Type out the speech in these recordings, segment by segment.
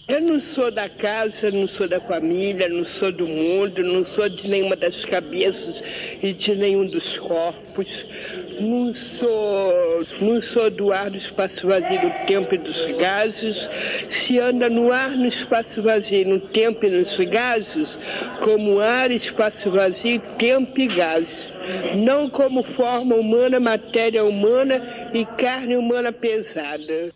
Eu não sou da casa, não sou da família, não sou do mundo, não sou de nenhuma das cabeças e de nenhum dos corpos. Não sou do ar, do espaço vazio, do tempo e dos gases. Se anda no ar, no espaço vazio, no tempo e nos gases, como ar, espaço vazio, tempo e gases. Não como forma humana, matéria humana e carne humana pesada.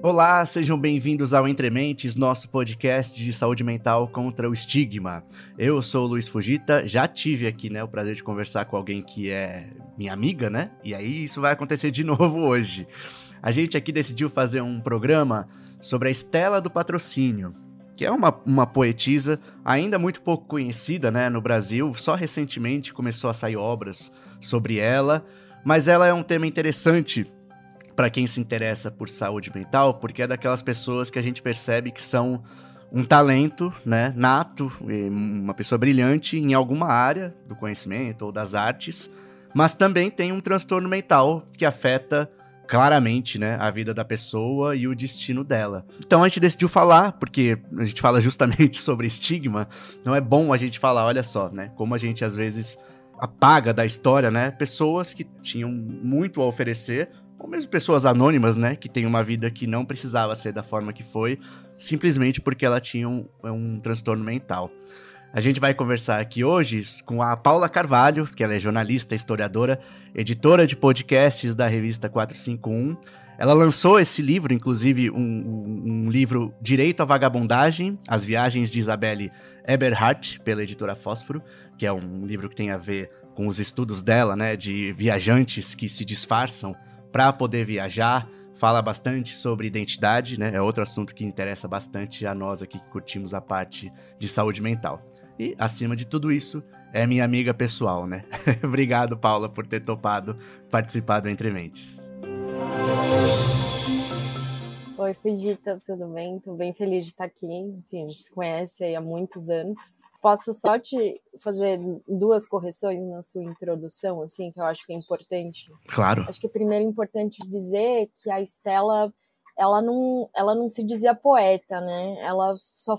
Olá, sejam bem-vindos ao Entre Mentes, nosso podcast de saúde mental contra o estigma. Eu sou o Luiz Fujita, já tive aqui, o prazer de conversar com alguém que é minha amiga, E aí isso vai acontecer de novo hoje. A gente aqui decidiu fazer um programa sobre a Stella do Patrocínio, que é uma poetisa ainda muito pouco conhecida, no Brasil. Só recentemente começou a sair obras sobre ela, mas ela é um tema interessante para quem se interessa por saúde mental, porque é daquelas pessoas que a gente percebe que são um talento, nato, uma pessoa brilhante em alguma área do conhecimento ou das artes, mas também tem um transtorno mental que afeta claramente, a vida da pessoa e o destino dela. Então a gente decidiu falar, porque a gente fala justamente sobre estigma, não é bom a gente falar, olha só, como a gente às vezes apaga da história, pessoas que tinham muito a oferecer, ou mesmo pessoas anônimas, que têm uma vida que não precisava ser da forma que foi, simplesmente porque ela tinha um transtorno mental. A gente vai conversar aqui hoje com a Paula Carvalho, que ela é jornalista, historiadora, editora de podcasts da revista 451. Ela lançou esse livro, inclusive um livro Direito à Vagabundagem, As Viagens de Isabelle Eberhardt, pela editora Fósforo, que é um livro que tem a ver com os estudos dela, de viajantes que se disfarçam para poder viajar. Fala bastante sobre identidade, é outro assunto que interessa bastante a nós aqui que curtimos a parte de saúde mental. E, acima de tudo isso, é minha amiga pessoal, Obrigado, Paula, por ter topado participar do Entre Mentes. Oi, Fujita, tudo bem? Tô bem feliz de estar aqui. Enfim, a gente se conhece aí há muitos anos. Posso só te fazer duas correções na sua introdução, assim, que eu acho que é importante? Claro. Acho que primeiro é importante dizer que a Stella, ela não se dizia poeta, Ela só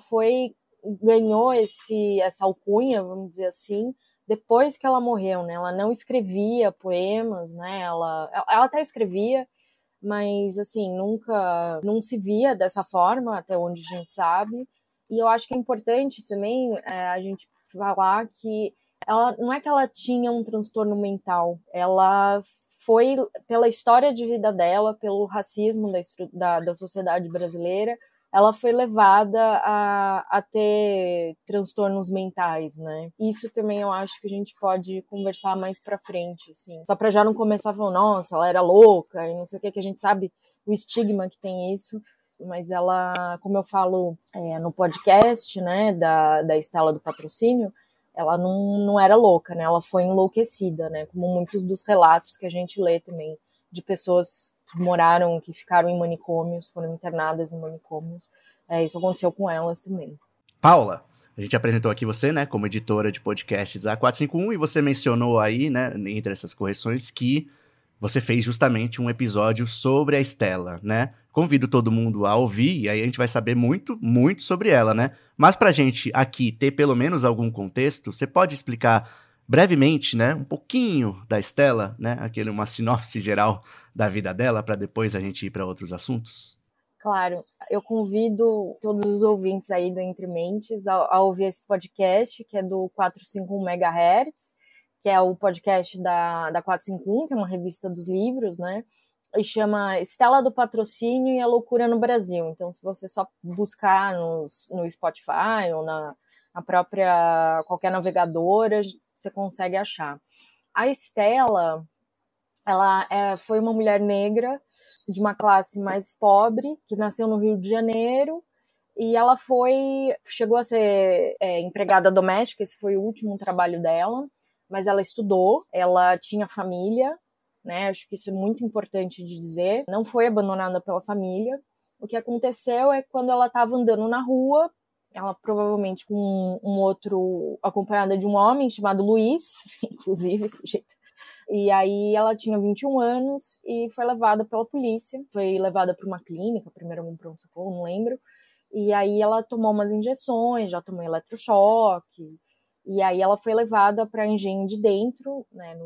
ganhou essa alcunha, vamos dizer assim, depois que ela morreu, Ela não escrevia poemas, Ela até escrevia, mas, assim, nunca não se via dessa forma, até onde a gente sabe. E eu acho que é importante também a gente falar que ela não é que ela tinha um transtorno mental, ela foi, pela história de vida dela, pelo racismo da sociedade brasileira, ela foi levada a ter transtornos mentais, Isso também eu acho que a gente pode conversar mais pra frente, assim. Só pra já não começar falando, nossa, ela era louca e não sei o que a gente sabe o estigma que tem isso. Mas ela, como eu falo no podcast, da Stella do Patrocínio, ela não era louca, Ela foi enlouquecida, Como muitos dos relatos que a gente lê também de pessoas que ficaram em manicômios, foram internadas em manicômios. Isso aconteceu com elas também. Paula, a gente apresentou aqui você, como editora de podcasts da 451, e você mencionou aí, entre essas correções, que você fez justamente um episódio sobre a Stella, Convido todo mundo a ouvir, e aí a gente vai saber muito, muito sobre ela, Mas pra gente aqui ter pelo menos algum contexto, você pode explicar brevemente, um pouquinho da Stella, uma sinopse geral da vida dela, para depois a gente ir para outros assuntos? Claro, eu convido todos os ouvintes aí do Entre Mentes a ouvir esse podcast, que é do 451 MHz, que é o podcast da 451, que é uma revista dos livros, E chama Stella do Patrocínio e a Loucura no Brasil. Então, se você só buscar no Spotify ou na própria qualquer navegadora, você consegue achar. A Stella, ela foi uma mulher negra de uma classe mais pobre, que nasceu no Rio de Janeiro, e ela chegou a ser empregada doméstica, esse foi o último trabalho dela, mas ela estudou, ela tinha família, acho que isso é muito importante de dizer, não foi abandonada pela família. O que aconteceu é que quando ela estava andando na rua, ela provavelmente com um outro, acompanhada de um homem chamado Luiz, inclusive, E aí ela tinha 21 anos e foi levada pela polícia. Foi levada para uma clínica, primeiro um pronto-socorro, não lembro. E aí ela tomou umas injeções, já tomou eletrochoque. E aí ela foi levada para Engenho de Dentro, né,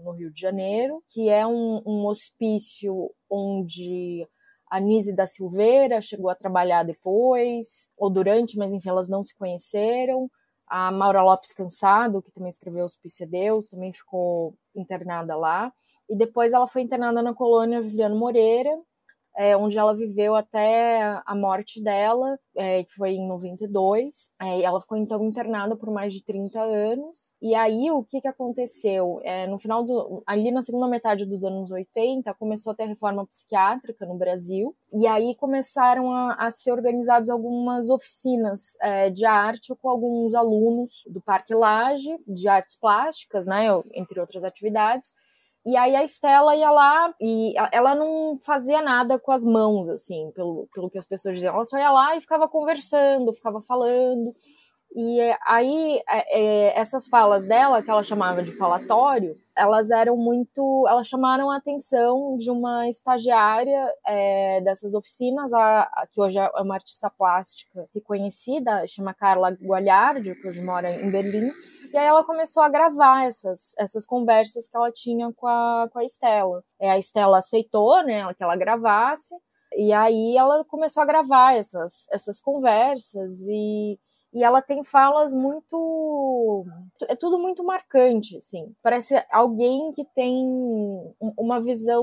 no Rio de Janeiro, que é um hospício onde a Nise da Silveira chegou a trabalhar depois, ou durante, mas enfim, elas não se conheceram. A Maura Lopes Cansado, que também escreveu Hospício é Deus, também ficou internada lá. E depois ela foi internada na colônia Juliano Moreira, onde ela viveu até a morte dela, que foi em 92. E ela ficou, então, internada por mais de 30 anos. E aí, o que aconteceu? No final ali na segunda metade dos anos 80, começou a ter reforma psiquiátrica no Brasil. E aí começaram a ser organizadas algumas oficinas de arte com alguns alunos do Parque Lage, de artes plásticas, né, entre outras atividades. E aí a Estela ia lá e ela não fazia nada com as mãos, assim, pelo que as pessoas diziam. Ela só ia lá e ficava conversando, ficava falando. E aí essas falas dela, que ela chamava de falatório, elas chamaram a atenção de uma estagiária dessas oficinas, que hoje é uma artista plástica reconhecida, chama Carla Gualhardi, que hoje mora em Berlim. E aí ela começou a gravar essas conversas que ela tinha com a Estela. A Estela aceitou, né, que ela gravasse, e aí ela começou a gravar essas conversas, e ela tem falas muito... É tudo muito marcante, assim. Parece alguém que tem uma visão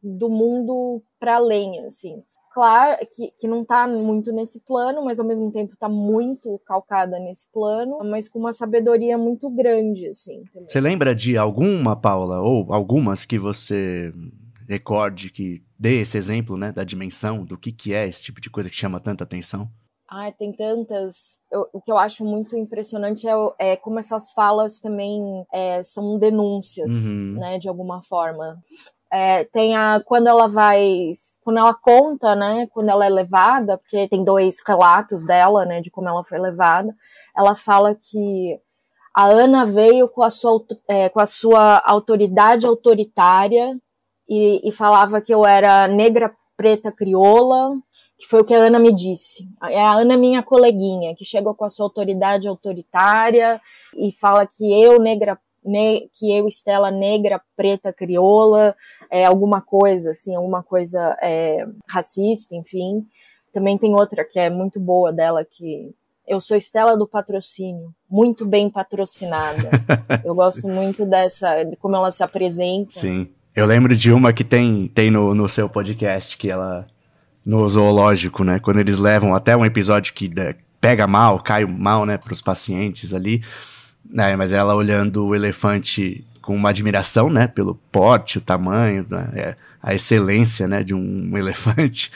do mundo para além, assim. Claro que não tá muito nesse plano, mas ao mesmo tempo tá muito calcada nesse plano, mas com uma sabedoria muito grande, assim. Também. Você lembra de alguma, Paula, ou algumas que você recorde que dê esse exemplo, né, da dimensão, do que é esse tipo de coisa que chama tanta atenção? Tem tantas. O que eu acho muito impressionante é como essas falas também são denúncias, né, de alguma forma. Tem quando ela conta, né, quando ela é levada, porque tem 2 relatos dela, né, de como ela foi levada. Ela fala que a Ana veio com a sua autoridade autoritária e falava que eu era negra, preta, crioula, que foi o que a Ana me disse. A Ana é minha coleguinha, que chegou com a sua autoridade autoritária e fala que eu, Estela, negra, preta, crioula, alguma coisa racista, enfim. Também tem outra que é muito boa dela, que eu sou Estela do patrocínio, muito bem patrocinada. Eu gosto muito de como ela se apresenta. Sim, eu lembro de uma que tem no seu podcast, que ela... no zoológico, né, quando eles levam até um episódio que pega mal, cai mal, né, pros pacientes ali, né, mas ela olhando o elefante com uma admiração, né, pelo porte, o tamanho, né, a excelência, né, de um elefante.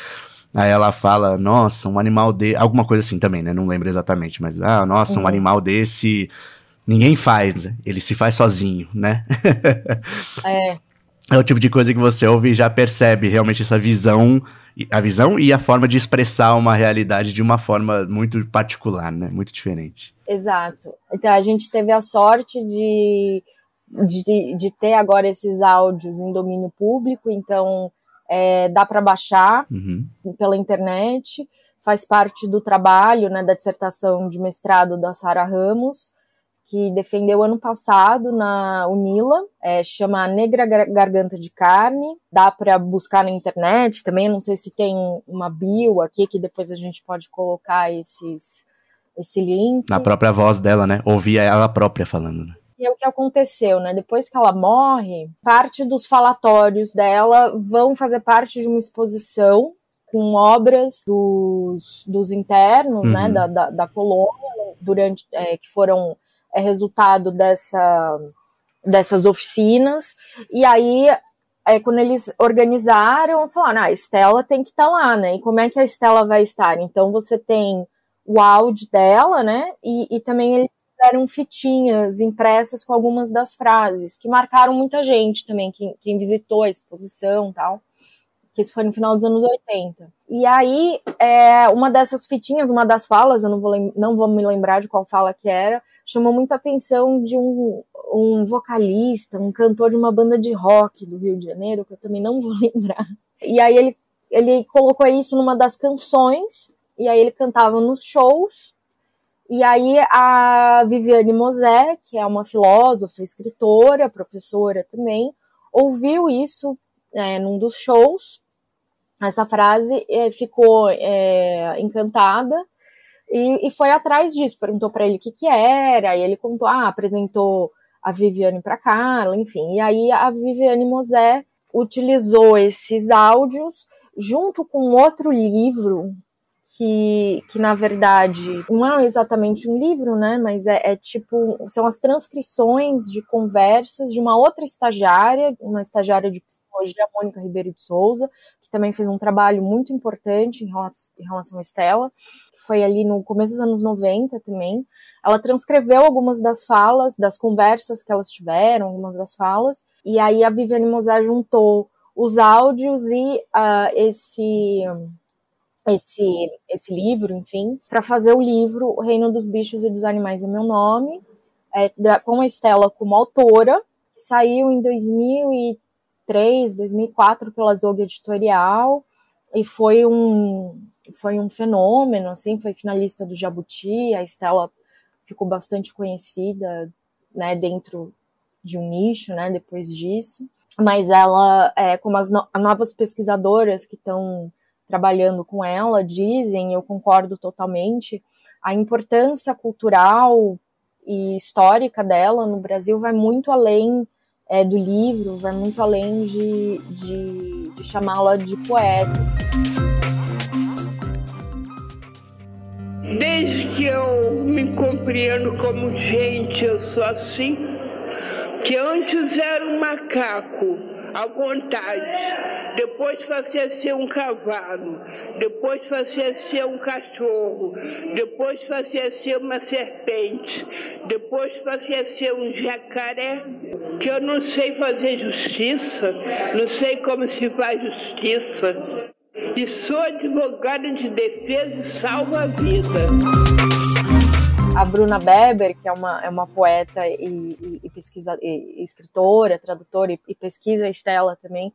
Aí ela fala, nossa, um animal alguma coisa assim também, né, não lembro exatamente, mas, nossa, um animal desse ninguém faz, né? Ele se faz sozinho, né? É o tipo de coisa que você ouve e já percebe realmente essa visão, a visão e a forma de expressar uma realidade de uma forma muito particular, né? Muito diferente. Exato. Então a gente teve a sorte de ter agora esses áudios em domínio público, então dá para baixar pela internet, faz parte do trabalho, né, da dissertação de mestrado da Sara Ramos, que defendeu ano passado na UNILA, chama Negra Garganta de Carne, dá para buscar na internet também, não sei se tem uma bio aqui, que depois a gente pode colocar esse link. Na própria voz dela, né, ouvia ela própria falando, né. E é o que aconteceu, né, depois que ela morre, parte dos falatórios dela vão fazer parte de uma exposição com obras dos internos, né, da colônia, que foram resultado dessas oficinas, e aí quando eles organizaram, falaram, a Estela tem que estar lá, né, e como é que a Estela vai estar? Então você tem o áudio dela, né, e também eles fizeram fitinhas impressas com algumas das frases, que marcaram muita gente também, quem visitou a exposição e tal, que isso foi no final dos anos 80. E aí, uma dessas fitinhas, uma das falas, eu não vou me lembrar de qual fala que era, chamou muita atenção de um vocalista, um cantor de uma banda de rock do Rio de Janeiro, que eu também não vou lembrar. E aí ele colocou isso numa das canções, e aí ele cantava nos shows. E aí a Viviane Mosé, que é uma filósofa, escritora, professora também, ouviu isso num dos shows, essa frase, ficou encantada e foi atrás disso, perguntou para ele o que era, e ele contou, apresentou a Viviane para Carla, enfim. E aí a Viviane Mosé utilizou esses áudios junto com outro livro que na verdade não é exatamente um livro, né, mas tipo, são as transcrições de conversas de uma outra estagiária, uma estagiária de psicologia, Mônica Ribeiro de Souza, que também fez um trabalho muito importante em relação à Estela, que foi ali no começo dos anos 90 também. Ela transcreveu algumas das falas, das conversas que elas tiveram, algumas das falas, e aí a Viviane Mosé juntou os áudios e esse livro, enfim, para fazer o livro O Reino dos Bichos e dos Animais é Meu Nome, com a Estela como autora, que saiu em 2003, 2004 pela Zog Editorial, e foi um fenômeno, assim, foi finalista do Jabuti. A Estela ficou bastante conhecida, né, dentro de um nicho, né, depois disso. Mas ela, como as novas pesquisadoras que estão trabalhando com ela dizem, eu concordo totalmente, a importância cultural e histórica dela no Brasil vai muito além do livro, vai muito além de chamá-la de poeta. Desde que eu me compreendo como gente, eu sou assim, que antes era um macaco, à vontade, depois passei a ser um cavalo, depois passei a ser um cachorro, depois passei a ser uma serpente, depois passei a ser um jacaré, que eu não sei fazer justiça, não sei como se faz justiça, e sou advogada de defesa e salva-vida. A Bruna Beber, que é uma poeta e escritora, tradutora e pesquisa a Estela também,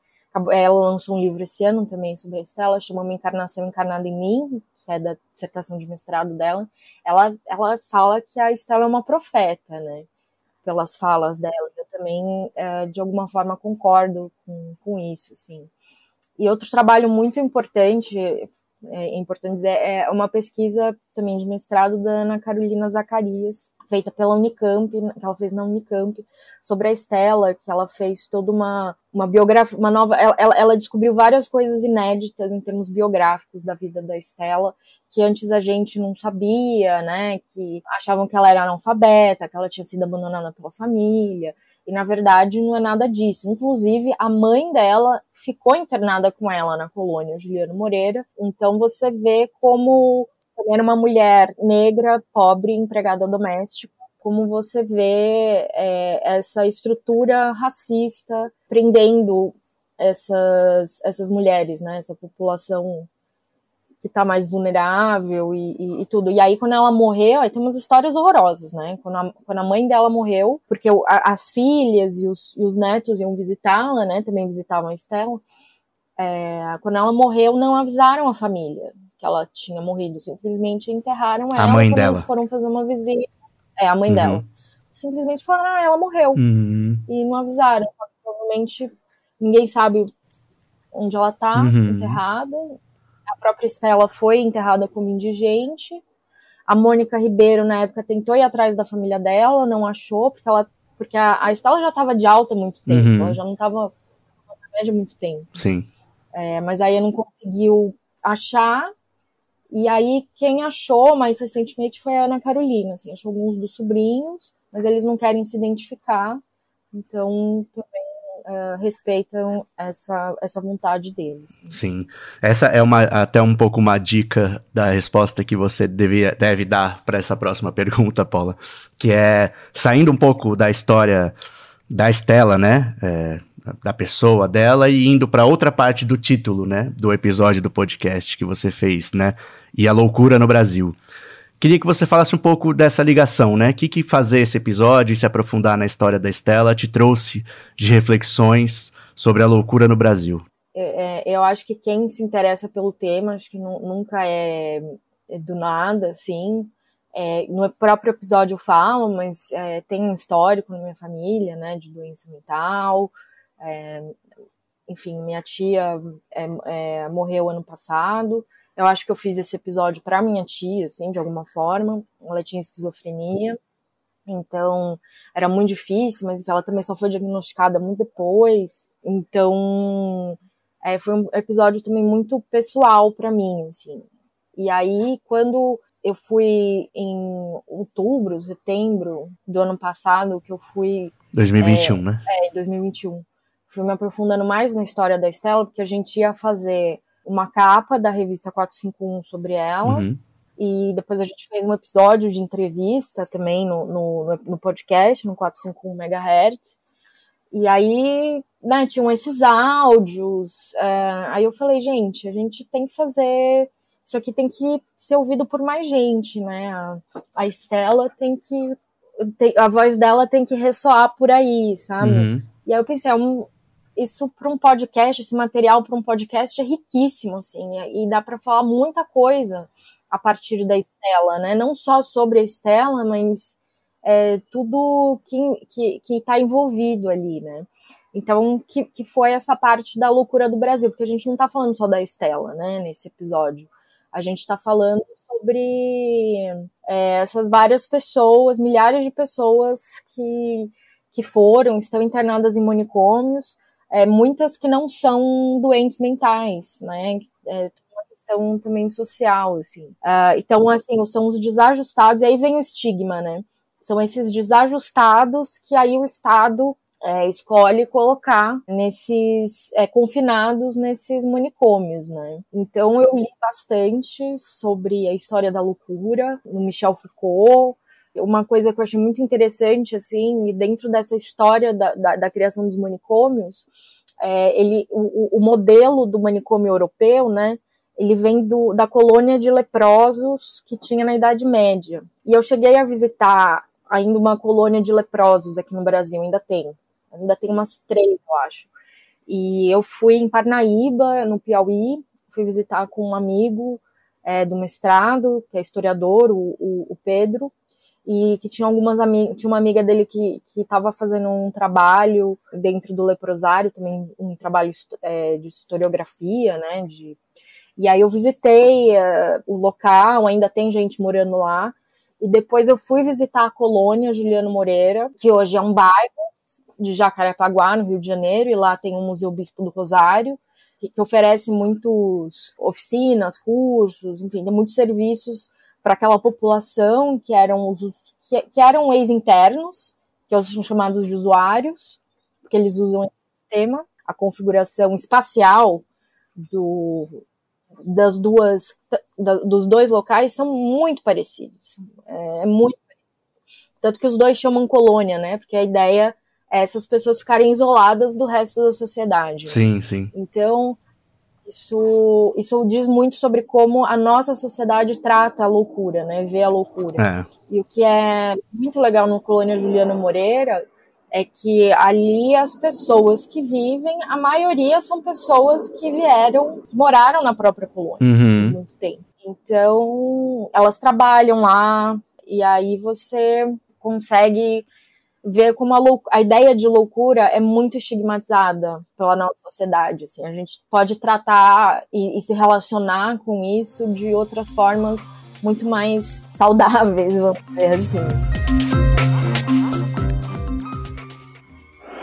ela lançou um livro esse ano também sobre a Estela, chama Uma Encarnação Encarnada em Mim, que é da dissertação de mestrado dela. Ela fala que a Estela é uma profeta, né, pelas falas dela. Eu também, de alguma forma, concordo com isso, assim. E outro trabalho muito importante, importante dizer, é uma pesquisa também de mestrado da Ana Carolina Zacarias, feita pela Unicamp, que ela fez na Unicamp, sobre a Estela, que ela fez toda uma biografia, uma nova, ela descobriu várias coisas inéditas em termos biográficos da vida da Estela, que antes a gente não sabia, né, que achavam que ela era analfabeta, que ela tinha sido abandonada pela família, e na verdade não é nada disso. Inclusive a mãe dela ficou internada com ela na colônia, Juliana Moreira. Então você vê como também era uma mulher negra, pobre, empregada doméstica, como você vê essa estrutura racista prendendo essas mulheres, né, essa população que tá mais vulnerável e tudo. E aí, quando ela morreu, aí tem umas histórias horrorosas, né? Quando a mãe dela morreu, porque as filhas e os netos iam visitá-la, né? Também visitavam a Estela. Quando ela morreu, não avisaram a família que ela tinha morrido. Simplesmente enterraram ela. A mãe quando dela. Eles foram fazer uma visita. A mãe dela. Simplesmente falaram, ela morreu. E não avisaram. Provavelmente ninguém sabe onde ela tá enterrada. A própria Estela foi enterrada como indigente. A Mônica Ribeiro, na época, tentou ir atrás da família dela, não achou, porque a Estela já estava de alta há muito tempo, ela já não estava na média há muito tempo. Sim. Mas aí não conseguiu achar, e aí quem achou mais recentemente foi a Ana Carolina, assim, achou alguns dos sobrinhos, mas eles não querem se identificar, então também respeitam essa vontade deles. Sim. Essa é até um pouco uma dica da resposta que você deve dar para essa próxima pergunta, Paula, que é saindo um pouco da história da Estela, né, da pessoa dela, e indo para outra parte do título, né, do episódio do podcast que você fez, né, E a Loucura no Brasil. Queria que você falasse um pouco dessa ligação, né? O que fazer esse episódio e se aprofundar na história da Estela te trouxe de reflexões sobre a loucura no Brasil? Eu acho que quem se interessa pelo tema, acho que nunca é do nada, assim. No próprio episódio eu falo, mas tem um histórico na minha família, né, de doença mental. Enfim, minha tia morreu ano passado. Eu acho que eu fiz esse episódio para minha tia, assim, de alguma forma. Ela tinha esquizofrenia, então era muito difícil, mas ela também só foi diagnosticada muito depois. Então, foi um episódio também muito pessoal para mim, assim. E aí, quando eu fui em outubro, setembro do ano passado, que eu fui... 2021, né? Em 2021. Fui me aprofundando mais na história da Estela, porque a gente ia fazer uma capa da revista 451 sobre ela, e depois a gente fez um episódio de entrevista também no podcast, no 451 MHz, e aí, né, tinham esses áudios, aí eu falei, gente, a gente tem que fazer, isso aqui tem que ser ouvido por mais gente, né, a Estela a voz dela tem que ressoar por aí, sabe? E aí eu pensei, isso para um podcast, esse material para um podcast é riquíssimo, assim, e dá para falar muita coisa a partir da Estela, né? Não só sobre a Estela, mas tudo que está envolvido ali, né? Então, que foi essa parte da loucura do Brasil, porque a gente não está falando só da Estela, né, nesse episódio. A gente está falando sobre essas várias pessoas, milhares de pessoas que estão internadas em manicômios, muitas que não são doentes mentais, né? Uma questão também social, assim. Então, assim, são os desajustados, e aí vem o estigma, né? São esses desajustados que aí o Estado escolhe colocar confinados nesses manicômios, né? Então, eu li bastante sobre a história da loucura, no Michel Foucault. Uma coisa que eu achei muito interessante, assim, dentro dessa história da criação dos manicômios, o modelo do manicômio europeu, né, ele vem da colônia de leprosos que tinha na Idade Média. E eu cheguei a visitar ainda uma colônia de leprosos aqui no Brasil, ainda tem umas 3, eu acho. E eu fui em Parnaíba, no Piauí, fui visitar com um amigo do mestrado, que é historiador, o Pedro, e que tinha tinha uma amiga dele que estava fazendo um trabalho dentro do leprosário, também um trabalho de historiografia, né, e aí eu visitei o local, ainda tem gente morando lá, e depois eu fui visitar a colônia Juliano Moreira, que hoje é um bairro de Jacarepaguá, no Rio de Janeiro, e lá tem o Museu Bispo do Rosário, que oferece muitas oficinas, cursos, enfim, tem muitos serviços para aquela população que eram ex-internos, que são chamados de usuários, porque eles usam esse sistema. A configuração espacial dos dois locais são muito parecidos. Muito parecido. Tanto que os dois chamam colônia, né? Porque a ideia é essas pessoas ficarem isoladas do resto da sociedade. Sim, sim. Então, isso diz muito sobre como a nossa sociedade trata a loucura, né? Vê a loucura. E o que é muito legal no Colônia Juliano Moreira é que ali as pessoas que vivem, a maioria são pessoas que moraram na própria colônia por muito tempo. Então, elas trabalham lá, e aí você consegue ver como a ideia de loucura é muito estigmatizada pela nossa sociedade. Assim. A gente pode tratar e se relacionar com isso de outras formas muito mais saudáveis, vamos dizer assim.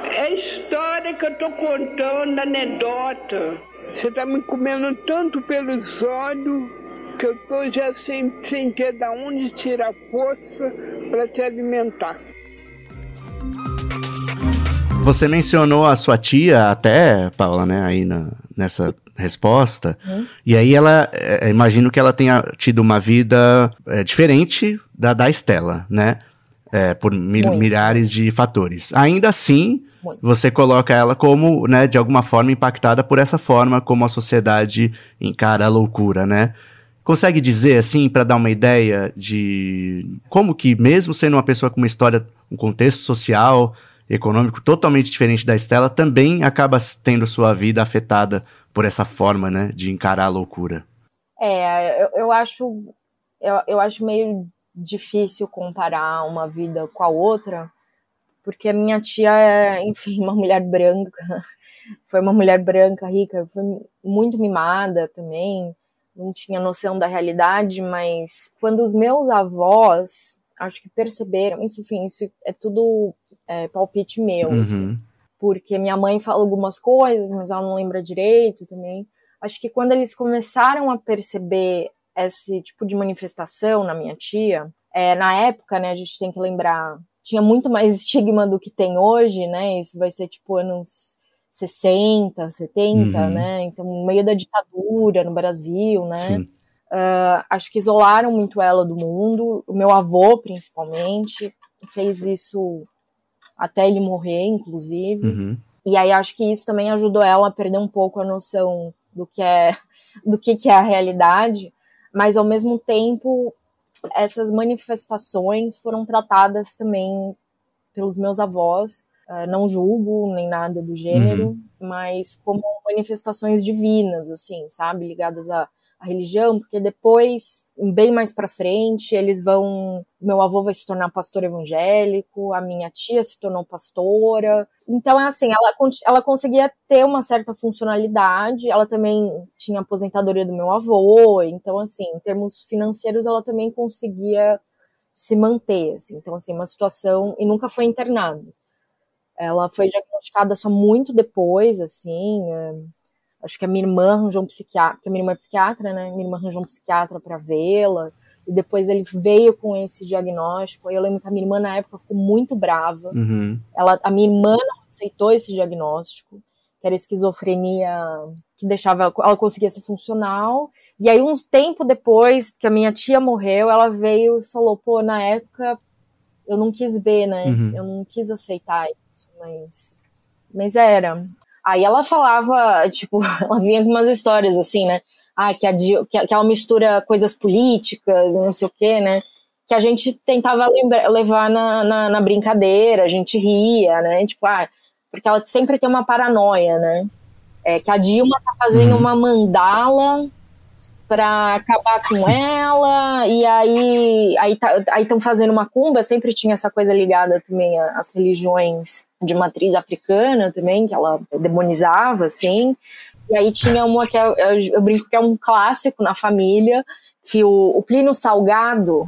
É a história que eu tô contando, anedota. Você tá me comendo tanto pelos olhos que eu tô já sem ter de onde tirar força para te alimentar. Você mencionou a sua tia até, Paula, né, aí nessa resposta, e aí ela, imagino que ela tenha tido uma vida diferente da Estela, né, por milhares de fatores. Ainda assim, você coloca ela como, né, de alguma forma impactada por essa forma como a sociedade encara a loucura, né, consegue dizer, assim, para dar uma ideia de como que, mesmo sendo uma pessoa com uma história, um contexto social, econômico totalmente diferente da Estela, também acaba tendo sua vida afetada por essa forma, né, de encarar a loucura? Eu acho meio difícil comparar uma vida com a outra, porque a minha tia é, enfim, uma mulher branca, foi uma mulher branca, rica, foi muito mimada também, não tinha noção da realidade, mas quando os meus avós, acho que perceberam, isso, enfim, isso é tudo palpite meu, assim, porque minha mãe fala algumas coisas, mas ela não lembra direito também. Acho que quando eles começaram a perceber esse tipo de manifestação na minha tia, na época, né, a gente tem que lembrar, tinha muito mais estigma do que tem hoje, né, isso vai ser tipo anos 60, 70, né, então no meio da ditadura no Brasil, né, acho que isolaram muito ela do mundo, o meu avô principalmente, fez isso até ele morrer, inclusive, e aí acho que isso também ajudou ela a perder um pouco a noção do que é a realidade, mas ao mesmo tempo essas manifestações foram tratadas também pelos meus avós, não julgo nem nada do gênero, mas como manifestações divinas, assim, sabe, ligadas à religião, porque depois, bem mais pra frente, meu avô vai se tornar pastor evangélico, a minha tia se tornou pastora, então é assim, ela conseguia ter uma certa funcionalidade, ela também tinha aposentadoria do meu avô, então assim, em termos financeiros ela também conseguia se manter, assim, então assim, uma situação, e nunca foi internada. Ela foi diagnosticada só muito depois, assim, acho que a minha irmã arranjou um psiquiatra, porque a minha irmã é psiquiatra, né? Minha irmã arranjou um psiquiatra para vê-la, e depois ele veio com esse diagnóstico. Eu lembro que a minha irmã, na época, ficou muito brava. A minha irmã não aceitou esse diagnóstico, que era esquizofrenia, que deixava ela conseguia ser funcional. E aí, uns tempo depois que a minha tia morreu, ela veio e falou: pô, na época eu não quis ver, né? Eu não quis aceitar isso, mas era. Aí ela falava, tipo, ela vinha com umas histórias assim, né? Que ela mistura coisas políticas, não sei o quê, né? Que a gente tentava levar na brincadeira, a gente ria, né? Tipo, porque ela sempre tem uma paranoia, né? Que a Dilma tá fazendo uma mandala pra acabar com ela, e aí estão fazendo macumba, sempre tinha essa coisa ligada também às religiões de matriz africana também, que ela demonizava, assim, e aí tinha uma que eu brinco que é um clássico na família, que o Plínio Salgado,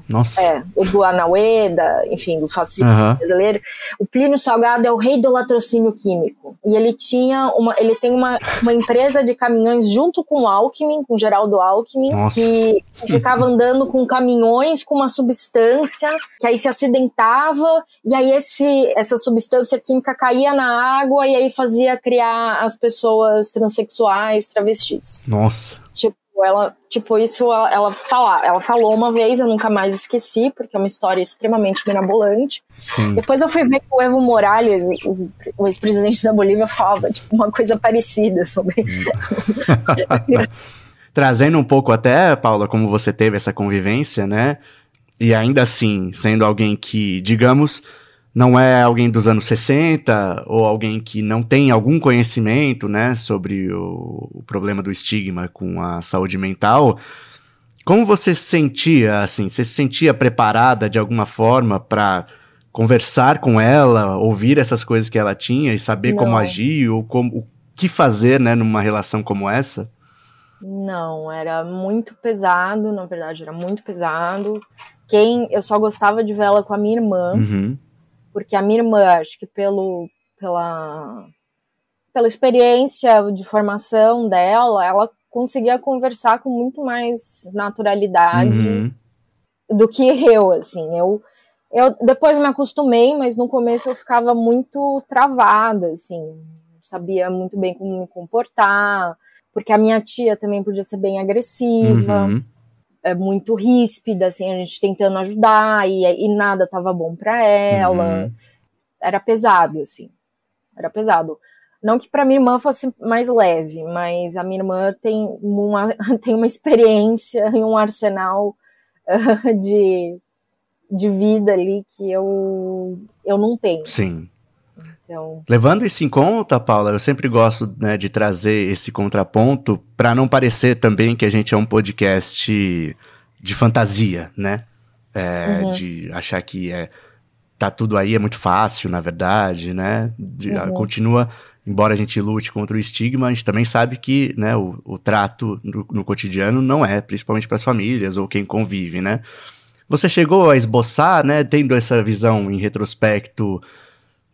o do Anaueda, enfim, do fascismo brasileiro, o Plínio Salgado é o rei do latrocínio químico. E ele tem uma empresa de caminhões junto com o Alckmin, com o Geraldo Alckmin, que ficava andando com caminhões com uma substância que aí se acidentava, e aí essa substância química caía na água e aí fazia criar as pessoas transexuais, travestis. Nossa. Ela falou uma vez, eu nunca mais esqueci, porque é uma história extremamente mirabolante. Sim. Depois eu fui ver que o Evo Morales, o ex-presidente da Bolívia, falava uma coisa parecida sobre... Trazendo um pouco até, Paula, como você teve essa convivência, né? E ainda assim, sendo alguém que, digamos, não é alguém dos anos 60, ou alguém que não tem algum conhecimento, né, sobre o problema do estigma com a saúde mental, como você se sentia, assim? Você se sentia preparada de alguma forma para conversar com ela, ouvir essas coisas que ela tinha e saber como agir, ou o que fazer, né, numa relação como essa? Não, era muito pesado, na verdade, era muito pesado. Eu só gostava de ver ela com a minha irmã, porque a minha irmã, acho que pela experiência de formação dela, ela conseguia conversar com muito mais naturalidade do que eu, assim. Eu depois me acostumei, mas no começo eu ficava muito travada, assim, não sabia muito bem como me comportar, porque a minha tia também podia ser bem agressiva, muito ríspida, assim, a gente tentando ajudar, e nada tava bom pra ela. Era pesado, assim. Era pesado. Não que para minha irmã fosse mais leve, mas a minha irmã tem uma experiência e um arsenal de vida ali que eu não tenho. Sim. Então... Levando isso em conta, Paula, eu sempre gosto, né, de trazer esse contraponto para não parecer também que a gente é um podcast de fantasia, né? De achar que tá tudo aí, é muito fácil, na verdade, né? Continua, embora a gente lute contra o estigma, a gente também sabe que, né, o trato no cotidiano não é, principalmente para as famílias ou quem convive, né? Você chegou a esboçar, né, tendo essa visão em retrospecto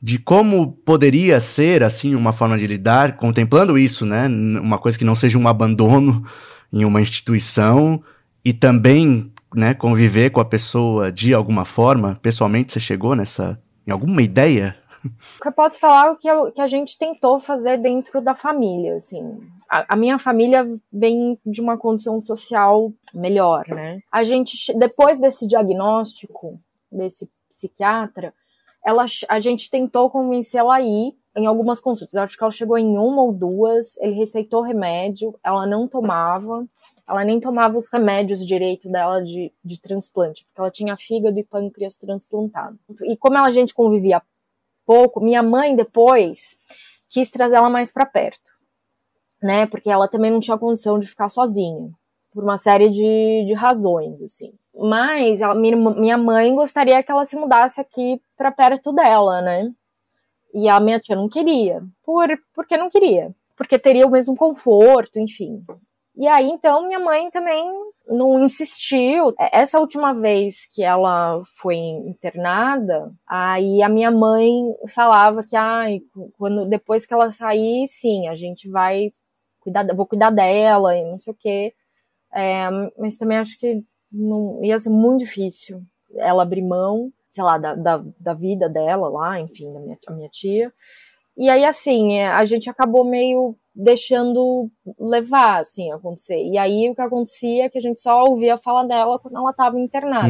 de como poderia ser, assim, uma forma de lidar, contemplando isso, né, uma coisa que não seja um abandono em uma instituição e também, né, conviver com a pessoa de alguma forma? Pessoalmente, você chegou em alguma ideia? O que eu posso falar é que a gente tentou fazer dentro da família, assim. A minha família vem de uma condição social melhor, né? A gente, depois desse diagnóstico, desse psiquiatra, a gente tentou convencê-la a ir em algumas consultas. Acho que ela chegou em 1 ou 2, ele receitou remédio, ela não tomava, ela nem tomava os remédios direito dela de transplante, porque ela tinha fígado e pâncreas transplantado. E como a gente convivia pouco, minha mãe depois quis trazer ela mais para perto, né, porque ela também não tinha condição de ficar sozinha, por uma série de razões, assim. Mas minha mãe gostaria que ela se mudasse aqui para perto dela, né, e a minha tia não queria, porque não queria, porque teria o mesmo conforto, enfim. E aí, então, minha mãe também não insistiu. Essa última vez que ela foi internada, aí a minha mãe falava que, depois que ela sair, sim, a gente vou cuidar dela e não sei o quê. Mas também acho que não, ia ser muito difícil ela abrir mão, sei lá, da vida dela lá, enfim, da minha tia. E aí, assim, a gente acabou meio deixando levar, assim, acontecer. E aí, o que acontecia é que a gente só ouvia falar dela quando ela estava internada.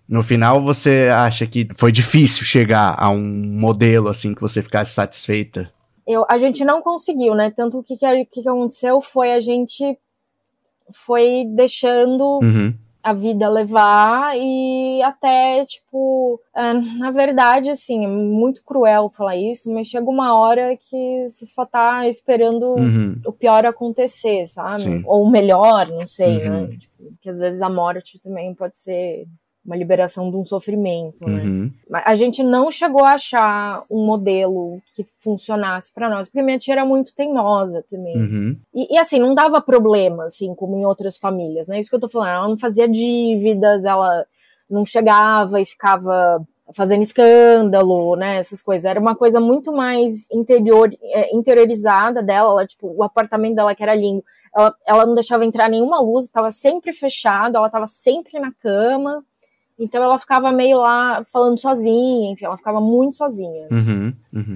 No final, você acha que foi difícil chegar a um modelo, assim, que você ficasse satisfeita? A gente não conseguiu, né? Tanto que aconteceu foi a gente foi deixando a vida levar e até, tipo, na verdade, assim, é muito cruel falar isso, mas chega uma hora que você só tá esperando o pior acontecer, sabe? Sim. Ou o melhor, não sei, né? Tipo, que às vezes a morte também pode ser uma liberação de um sofrimento, né? Mas a gente não chegou a achar um modelo que funcionasse pra nós, porque minha tia era muito teimosa também. E assim, não dava problema, assim, como em outras famílias, né? Isso que eu tô falando, ela não fazia dívidas, ela não chegava e ficava fazendo escândalo, né? Essas coisas. Era uma coisa muito mais interiorizada dela, ela, tipo, o apartamento dela que era lindo, ela não deixava entrar nenhuma luz, estava sempre fechado, ela estava sempre na cama. Então ela ficava meio lá falando sozinha, enfim, ela ficava muito sozinha.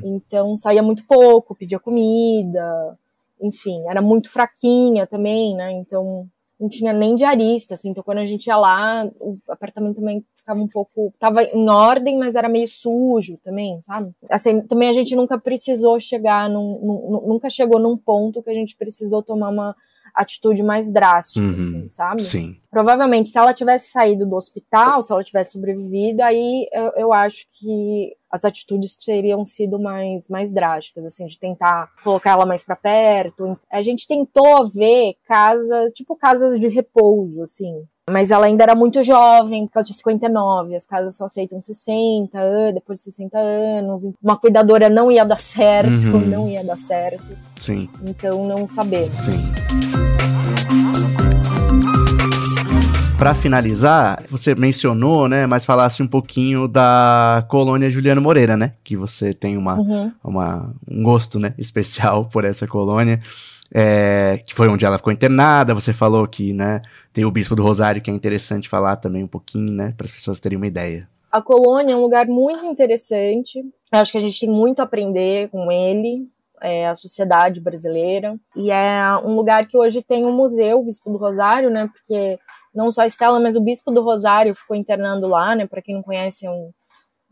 Então saía muito pouco, pedia comida, enfim, era muito fraquinha também, né? Então não tinha nem diarista, assim. Então quando a gente ia lá, o apartamento também ficava um pouco, tava em ordem, mas era meio sujo também, sabe? Assim, também a gente nunca precisou chegar nunca chegou num ponto que a gente precisou tomar uma atitude mais drástica, assim, sabe? Sim. Provavelmente, se ela tivesse saído do hospital, se ela tivesse sobrevivido, aí eu acho que as atitudes teriam sido mais drásticas, assim, de tentar colocar ela mais pra perto. A gente tentou ver casas de repouso, assim, mas ela ainda era muito jovem, porque ela tinha 59, as casas só aceitam 60 anos, depois de 60 anos, uma cuidadora não ia dar certo, não ia dar certo. Sim. Então, não sabemos. Sim. Para finalizar, você mencionou, né, mas falasse um pouquinho da colônia Juliano Moreira, né, que você tem um gosto, né, especial por essa colônia, que foi onde ela ficou internada. Você falou que, né, tem o Bispo do Rosário, que é interessante falar também um pouquinho, né, para as pessoas terem uma ideia. A colônia é um lugar muito interessante, eu acho que a gente tem muito a aprender com ele, a sociedade brasileira, e é um lugar que hoje tem um museu, o Bispo do Rosário, né, porque não só a Estela, mas o Bispo do Rosário ficou internando lá, né, para quem não conhece, é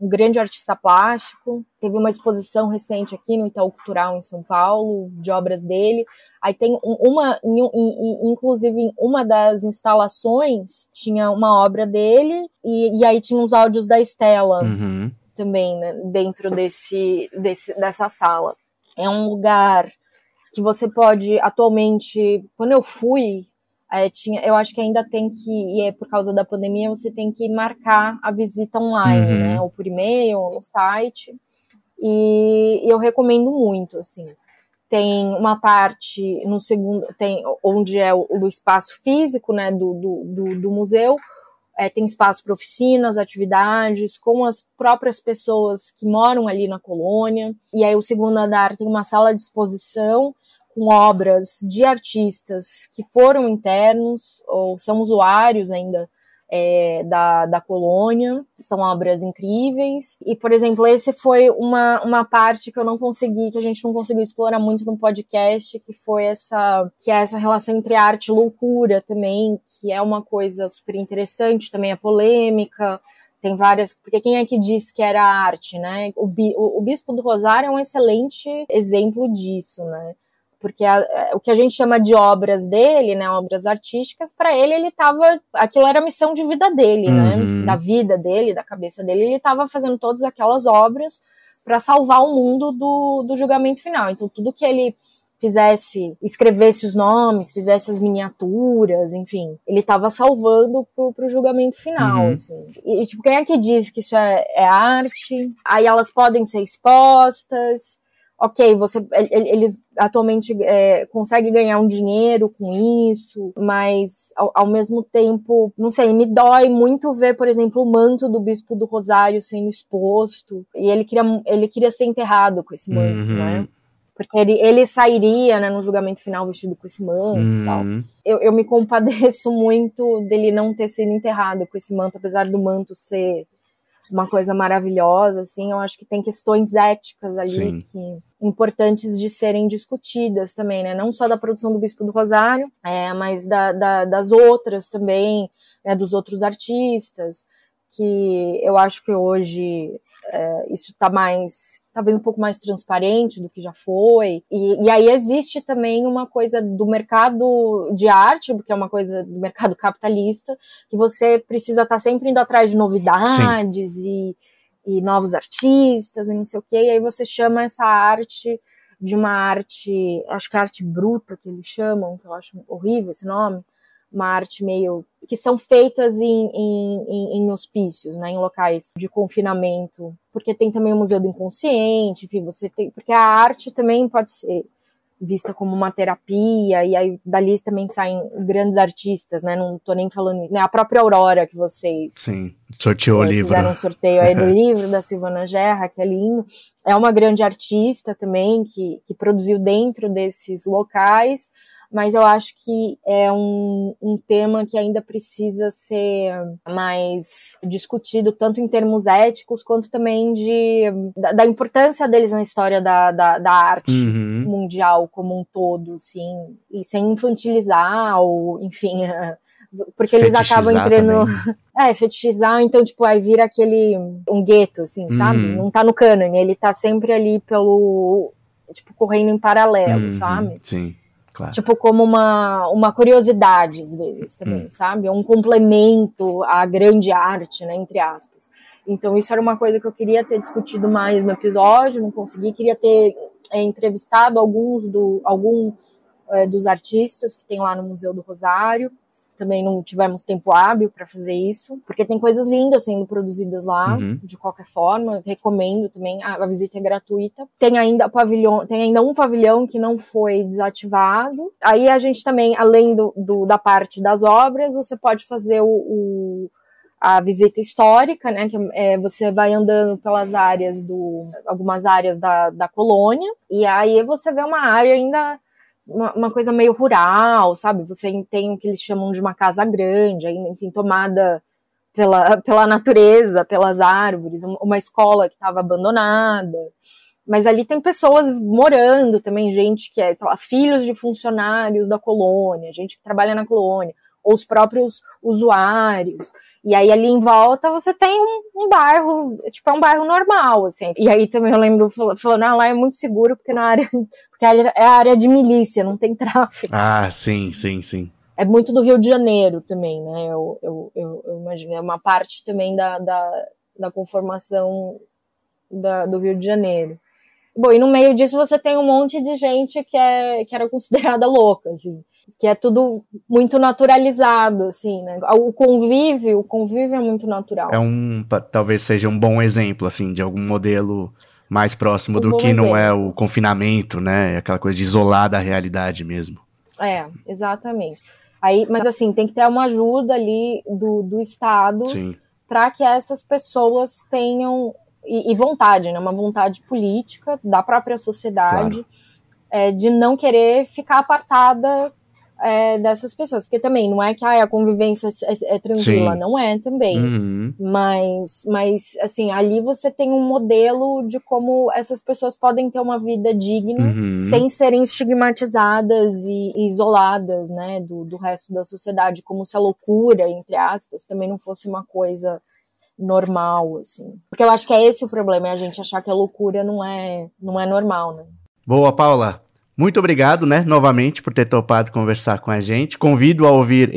um grande artista plástico. Teve uma exposição recente aqui no Itaú Cultural, em São Paulo, de obras dele. Aí tem inclusive em uma das instalações, tinha uma obra dele, e aí tinha os áudios da Estela também, né, dentro dessa sala. É um lugar que você pode, atualmente, quando eu fui, eu acho que ainda tem que, e é por causa da pandemia, você tem que marcar a visita online, né, ou por e-mail, ou no site, e eu recomendo muito, assim. Tem uma parte no segundo, onde é o espaço físico, né, do museu, tem espaço para oficinas, atividades, com as próprias pessoas que moram ali na colônia, e aí o segundo andar tem uma sala de exposição, com obras de artistas que foram internos ou são usuários ainda da colônia. São obras incríveis. E, por exemplo, esse foi uma parte que a gente não conseguiu explorar muito no podcast, que é essa relação entre arte e loucura também, que é uma coisa super interessante, também é polêmica. Tem várias, porque quem é que disse que era arte, né? O Bispo do Rosário é um excelente exemplo disso, né? Porque o que a gente chama de obras dele, né, obras artísticas, para ele aquilo era a missão de vida dele, né, da vida dele, da cabeça dele, ele estava fazendo todas aquelas obras para salvar o mundo do julgamento final. Então tudo que ele escrevesse os nomes, fizesse as miniaturas, enfim, ele estava salvando pro julgamento final, assim. E tipo, quem é que diz que isso é arte? Aí elas podem ser expostas. Ok, eles atualmente conseguem ganhar um dinheiro com isso, mas ao mesmo tempo, não sei, me dói muito ver, por exemplo, o manto do Bispo do Rosário sendo exposto, e ele queria ser enterrado com esse manto, né? Porque ele sairia, né, no julgamento final vestido com esse manto e tal. Eu me compadeço muito dele não ter sido enterrado com esse manto, apesar do manto ser uma coisa maravilhosa, assim. Eu acho que tem questões éticas ali importantes de serem discutidas também, né? Não só da produção do Bispo do Rosário, mas das outras também, né? Dos outros artistas, que eu acho que hoje isso está talvez um pouco mais transparente do que já foi, e aí existe também uma coisa do mercado de arte, porque é uma coisa do mercado capitalista, que você precisa estar sempre indo atrás de novidades e novos artistas e não sei o quê, e aí você chama essa arte de uma arte, acho que é arte bruta que eles chamam, que eu acho horrível esse nome, uma arte meio, que são feitas em hospícios, né, em locais de confinamento, porque tem também o Museu do Inconsciente, enfim, porque a arte também pode ser vista como uma terapia, e aí dali também saem grandes artistas, né, não tô nem falando, né, a própria Aurora que vocês sorteou o livro, fizeram um sorteio aí do livro da Silvana Gerra, que é lindo, é uma grande artista também, que produziu dentro desses locais, mas eu acho que é um tema que ainda precisa ser mais discutido, tanto em termos éticos, quanto também da importância deles na história da arte mundial como um todo, assim, e sem infantilizar, ou, enfim, porque eles acabam entrando... fetichizar, então, tipo, aí vira um gueto, assim, sabe? Não tá no cânone, ele tá sempre ali correndo em paralelo, sabe? Sim. Claro. Tipo, como uma curiosidade, às vezes, também, sabe? Um complemento à grande arte, né, entre aspas. Então, isso era uma coisa que eu queria ter discutido mais no episódio, não consegui. Queria ter entrevistado alguns dos artistas que tem lá no Museu do Rosário. Também não tivemos tempo hábil para fazer isso, porque tem coisas lindas sendo produzidas lá, de qualquer forma. Recomendo também, a visita é gratuita. Tem ainda um pavilhão que não foi desativado. Aí a gente também, além da parte das obras, você pode fazer a visita histórica, né, que você vai andando pelas áreas algumas áreas da colônia, e aí você vê uma área ainda, uma coisa meio rural, sabe? Você tem o que eles chamam de uma casa grande, ainda, enfim, tomada pela natureza, pelas árvores, uma escola que estava abandonada. Mas ali tem pessoas morando também, gente que sei lá, filhos de funcionários da colônia, gente que trabalha na colônia, ou os próprios usuários. E aí ali em volta você tem um bairro, tipo, é um bairro normal, assim. E aí também eu lembro falando, lá é muito seguro porque é a área de milícia, não tem tráfico. Ah, sim. É muito do Rio de Janeiro também, né? Eu imagino, é uma parte também da conformação do Rio de Janeiro. Bom, e no meio disso você tem um monte de gente que era considerada louca, assim, que é tudo muito naturalizado, assim, né? O convívio é muito natural. Talvez seja um bom exemplo, assim, de algum modelo mais próximo do que não é o confinamento, né? Aquela coisa de isolar da realidade mesmo. Exatamente. Aí, mas assim, tem que ter uma ajuda ali do Estado para que essas pessoas tenham e vontade, né? Uma vontade política da própria sociedade, claro, de não querer ficar apartada dessas pessoas, porque também não é que a convivência é tranquila, não é também, mas assim, ali você tem um modelo de como essas pessoas podem ter uma vida digna, sem serem estigmatizadas e isoladas, né, do resto da sociedade, como se a loucura, entre aspas, também não fosse uma coisa normal, assim, porque eu acho que é esse o problema, é a gente achar que a loucura não é normal, né. Boa, Paula. Muito obrigado, né, novamente, por ter topado conversar com a gente. Convido a ouvir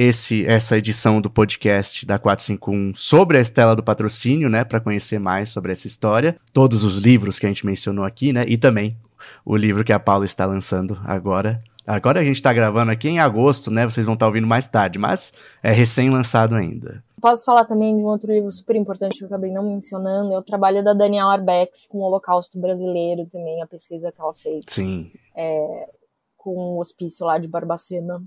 essa edição do podcast da 451 sobre a Estela do Patrocínio, né, para conhecer mais sobre essa história. Todos os livros que a gente mencionou aqui, né, e também o livro que a Paula está lançando agora. Agora a gente está gravando aqui em agosto, né, vocês vão estar ouvindo mais tarde, mas é recém-lançado ainda. Posso falar também de um outro livro super importante que eu acabei não mencionando, é o trabalho da Daniela Arbex com o Holocausto Brasileiro também, a pesquisa que ela fez. Sim. Com o hospício lá de Barbacena,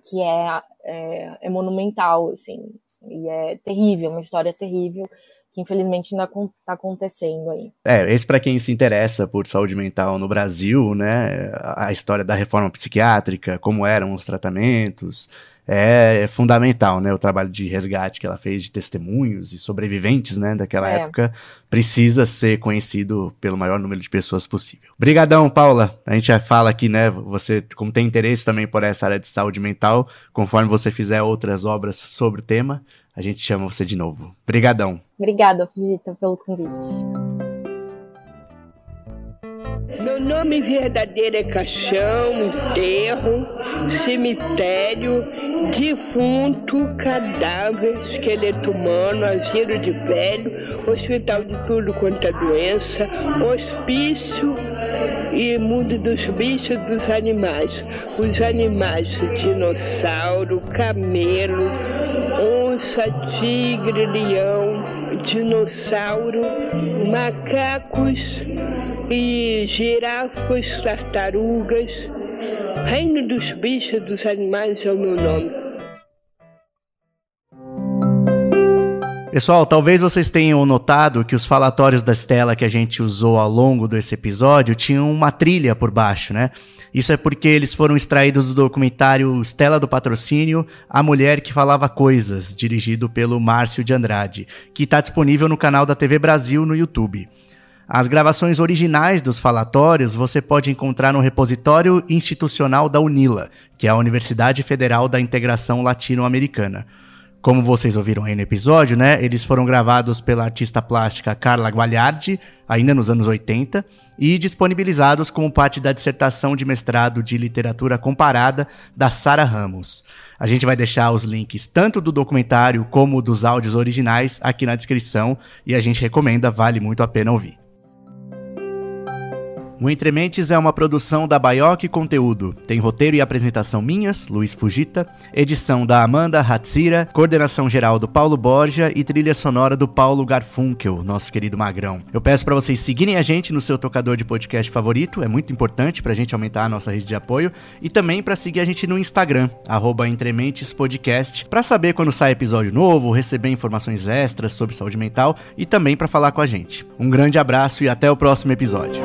que é monumental, assim, e é terrível, uma história terrível, que infelizmente ainda está acontecendo aí. Esse para quem se interessa por saúde mental no Brasil, né, a história da reforma psiquiátrica, como eram os tratamentos, é fundamental, né, o trabalho de resgate que ela fez de testemunhos e sobreviventes, né, daquela época, precisa ser conhecido pelo maior número de pessoas possível. Obrigadão, Paula, a gente já fala aqui, né, você, como tem interesse também por essa área de saúde mental, conforme você fizer outras obras sobre o tema, a gente chama você de novo. Obrigadão. Obrigada, Fujita, pelo convite. Meu nome verdadeiro é caixão, enterro, cemitério, defunto, cadáver, esqueleto humano, asilo de velho, hospital de tudo quanto é doença, hospício e mundo dos bichos e dos animais. Os animais, dinossauro, camelo, onça, tigre, leão, dinossauro, macacos e girafas, tartarugas. Reino dos bichos e dos animais é o meu nome. Pessoal, talvez vocês tenham notado que os falatórios da Estela que a gente usou ao longo desse episódio tinham uma trilha por baixo, né? Isso é porque eles foram extraídos do documentário Estela do Patrocínio, A Mulher que Falava Coisas, dirigido pelo Márcio de Andrade, que está disponível no canal da TV Brasil no YouTube. As gravações originais dos falatórios você pode encontrar no repositório institucional da UNILA, que é a Universidade Federal da Integração Latino-Americana. Como vocês ouviram aí no episódio, né, eles foram gravados pela artista plástica Carla Guagliardi, ainda nos anos 80, e disponibilizados como parte da dissertação de mestrado de literatura comparada da Sara Ramos. A gente vai deixar os links tanto do documentário como dos áudios originais aqui na descrição e a gente recomenda, vale muito a pena ouvir. O Entre Mentes é uma produção da Baioque Conteúdo. Tem roteiro e apresentação minhas, Luiz Fujita, edição da Amanda Hatzira, coordenação geral do Paulo Borja e trilha sonora do Paulo Garfunkel, nosso querido Magrão. Eu peço para vocês seguirem a gente no seu tocador de podcast favorito, é muito importante pra gente aumentar a nossa rede de apoio, e também para seguir a gente no Instagram, @entrementespodcast, para saber quando sai episódio novo, receber informações extras sobre saúde mental e também para falar com a gente. Um grande abraço e até o próximo episódio.